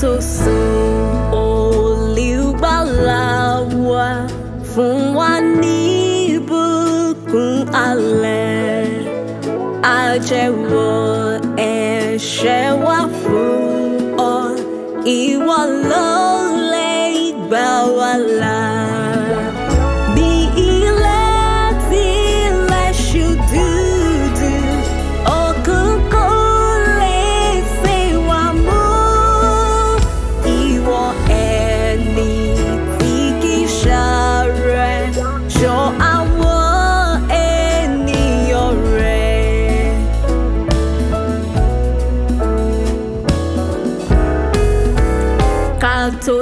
tó sùn Olugbala wa fún wa ní ìbùkún alẹ́. A jẹ́wọ́ ẹ̀ṣẹ̀ wa fún ọ, ìwọ ló lè gbà wá là. Bí ilẹ̀ tilẹ̀ ṣú dúdú, òkùnkùn lè fi wá mú. Ìwọ ẹni tí kì í ṣàárẹ̀, ṣọ́ àwọn ènìyàn rẹ̀. Ká tó